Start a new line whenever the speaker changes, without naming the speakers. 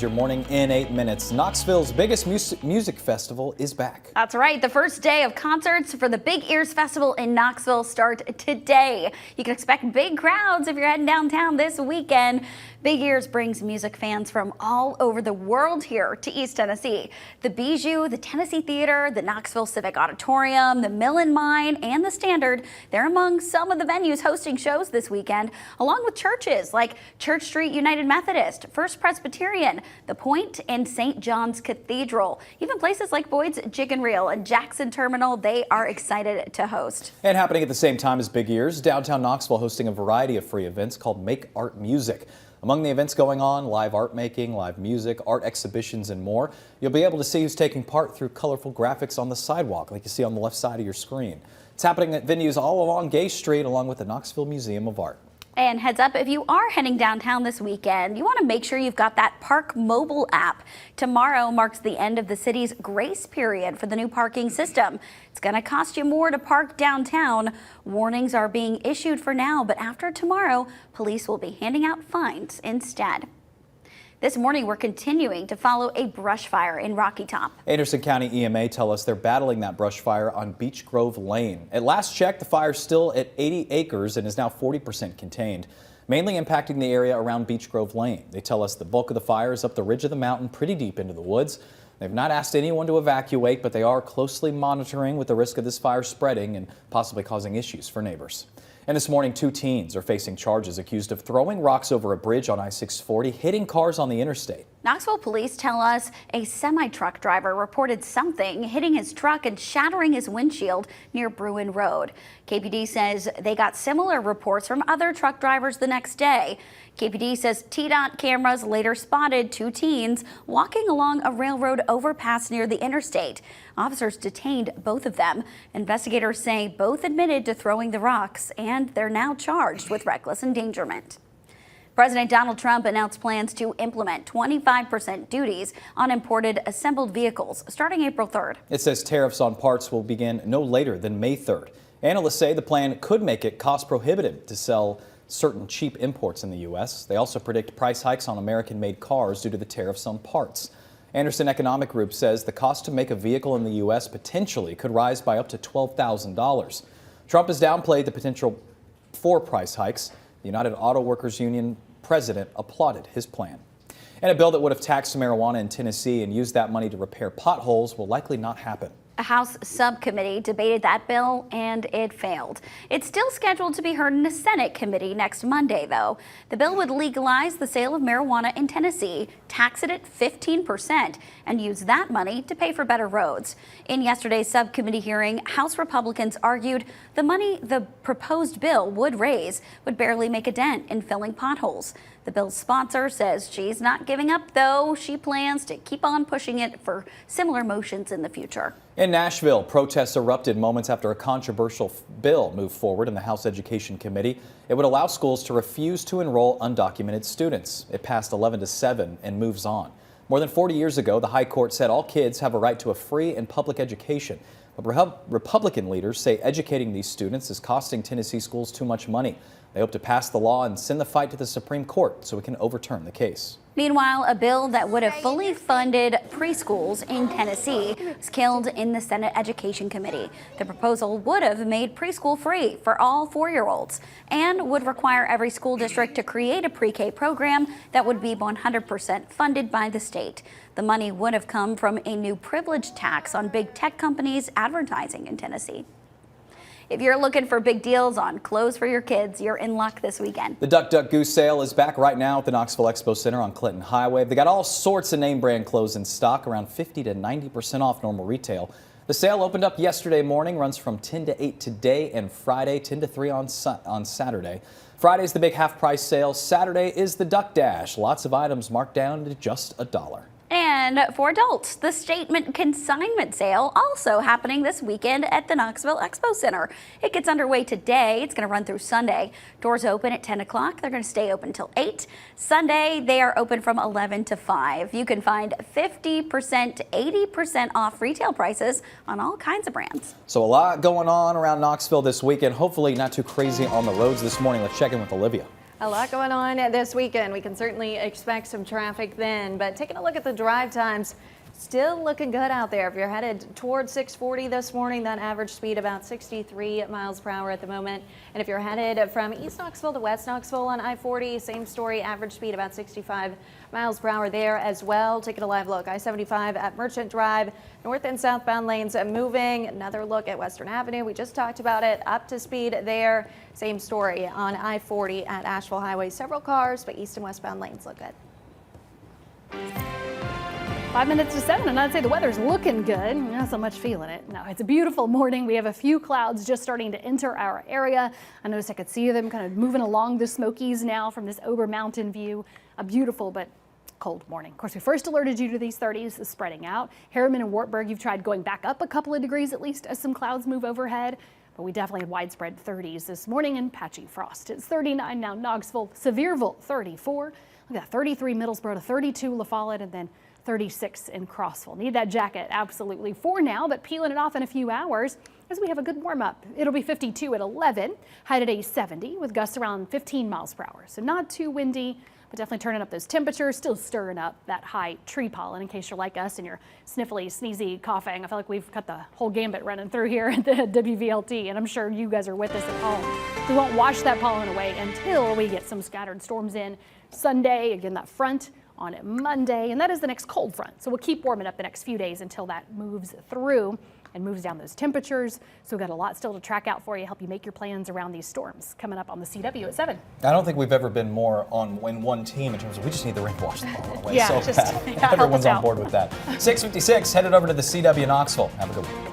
Your morning in 8 minutes. Knoxville's biggest music festival is back.
That's right. The first day of concerts for the Big Ears Festival in Knoxville start today. You can expect big crowds if you're heading downtown this weekend. Big Ears brings music fans from all over the world here to East Tennessee. The Bijou, the Tennessee Theater, the Knoxville Civic Auditorium, the Mill and Mine, and the Standard. They're among some of the venues hosting shows this weekend, along with churches like Church Street United Methodist, First Presbyterian, The Point, and St. John's Cathedral. Even places like Boyd's Chicken Reel and Jackson Terminal, they are excited to host.
And happening at the same time as Big Ears, downtown Knoxville hosting a variety of free events called Make Art Music. Among the events going on, live art making, live music, art exhibitions, and more. You'll be able to see who's taking part through colorful graphics on the sidewalk, like you see on the left side of your screen. It's happening at venues all along Gay Street, along with the Knoxville Museum of Art.
And heads up, if you are heading downtown this weekend, you want to make sure you've got that Park mobile app. Tomorrow marks the end of the city's grace period for the new parking system. It's going to cost you more to park downtown. Warnings are being issued for now, but after tomorrow, police will be handing out fines instead. This morning, we're continuing to follow a brush fire in Rocky Top.
Anderson County EMA tell us they're battling that brush fire on Beech Grove Lane. At last check, the fire's still at 80 acres and is now 40% contained, mainly impacting the area around Beech Grove Lane. They tell us the bulk of the fire is up the ridge of the mountain, pretty deep into the woods. They've not asked anyone to evacuate, but they are closely monitoring with the risk of this fire spreading and possibly causing issues for neighbors. And this morning, 2 teens are facing charges accused of throwing rocks over a bridge on I-640, hitting cars on the interstate.
Knoxville police tell us a semi-truck driver reported something hitting his truck and shattering his windshield near Bruin Road. KPD says they got similar reports from other truck drivers the next day. KPD says TDOT cameras later spotted 2 teens walking along a railroad overpass near the interstate. Officers detained both of them. Investigators say both admitted to throwing the rocks, and they're now charged with reckless endangerment. President Donald Trump announced plans to implement 25% duties on imported assembled vehicles starting April 3rd.
It says tariffs on parts will begin no later than May 3rd. Analysts say the plan could make it cost prohibitive to sell certain cheap imports in the U.S. They also predict price hikes on American-made cars due to the tariffs on parts. Anderson Economic Group says the cost to make a vehicle in the U.S. potentially could rise by up to $12,000. Trump has downplayed the potential for price hikes. The United Auto Workers Union president applauded his plan. And a bill that would have taxed marijuana in Tennessee and used that money to repair potholes will likely not happen.
A House subcommittee debated that bill and it failed. It's still scheduled to be heard in a Senate committee next Monday, though. The bill would legalize the sale of marijuana in Tennessee, tax it at 15%, and use that money to pay for better roads. In yesterday's subcommittee hearing, House Republicans argued the money the proposed bill would raise would barely make a dent in filling potholes. The bill's sponsor says she's not giving up, though. She plans to keep on pushing it for similar motions in the future.
In Nashville, protests erupted moments after a controversial bill moved forward in the House Education Committee. It would allow schools to refuse to enroll undocumented students. It passed 11-7 and moves on. More than 40 years ago, the High Court said all kids have a right to a free and public education. But Republican leaders say educating these students is costing Tennessee schools too much money. They hope to pass the law and send the fight to the Supreme Court so it can overturn the case.
Meanwhile, a bill that would have fully funded preschools in Tennessee was killed in the Senate Education Committee. The proposal would have made preschool free for all 4-year-olds and would require every school district to create a pre-K program that would be 100% funded by the state. The money would have come from a new privilege tax on big tech companies advertising in Tennessee. If you're looking for big deals on clothes for your kids, you're in luck this weekend.
The Duck Duck Goose sale is back right now at the Knoxville Expo Center on Clinton Highway. They got all sorts of name brand clothes in stock, around 50 to 90% off normal retail. The sale opened up yesterday morning, runs from 10 to 8 today, and Friday 10 to 3 on Saturday. Friday's the big half price sale. Saturday is the Duck Dash. Lots of items marked down to just $1.
And for adults, the statement consignment sale also happening this weekend at the Knoxville Expo Center. It gets underway today. It's going to run through Sunday. Doors open at 10 o'clock. They're going to stay open until 8. Sunday, they are open from 11 to 5. You can find 50% to 80% off retail prices on all kinds of brands.
So a lot going on around Knoxville this weekend. Hopefully not too crazy on the roads this morning. Let's check in with Olivia.
A lot going on this weekend. We can certainly expect some traffic then, but taking a look at the drive times, still looking good out there. If you're headed towards 640 this morning, that average speed about 63 miles per hour at the moment. And if you're headed from East Knoxville to West Knoxville on I-40, same story, average speed about 65 miles per hour there as well. Taking a live look, I-75 at Merchant Drive, north and southbound lanes moving. Another look at Western Avenue. We just talked about it, up to speed there. Same story on I-40 at Asheville Highway. Several cars, but east and westbound lanes look good.
5 minutes to 7, and I'd say the weather's looking good. Not so much feeling it. No, it's a beautiful morning. We have a few clouds just starting to enter our area. I noticed I could see them kind of moving along the Smokies now from this Ober Mountain view. A beautiful but cold morning. Of course, we first alerted you to these 30s spreading out. Harriman and Wartburg, you've tried going back up a couple of degrees at least as some clouds move overhead. But we definitely had widespread 30s this morning and patchy frost. It's 39 now, Knoxville, Sevierville, 34. Look at that, 33 Middlesboro to 32 La Follette, and then 36 in Crossville. Need that jacket absolutely for now, but peeling it off in a few hours as we have a good warm up. It'll be 52 at 11, high today 70 with gusts around 15 miles per hour. So not too windy, but definitely turning up those temperatures, still stirring up that high tree pollen in case you're like us and you're sniffly, sneezy, coughing. I feel like we've got the whole gambit running through here at the WVLT, and I'm sure you guys are with us at home. We won't wash that pollen away until we get some scattered storms in Sunday. Again, that front on Monday, and that is the next cold front. So we'll keep warming up the next few days until that moves through and moves down those temperatures. So we've got a lot still to track out for you, help you make your plans around these storms. Coming up on the CW at 7.
I don't think we've ever been more on in one team in terms of we just need the rain to wash the ball away.
Yeah,
so
just
bad.
help
Everyone's
us
on
out.
board with that. 6:56, headed over to the CW Knoxville. Have a good one.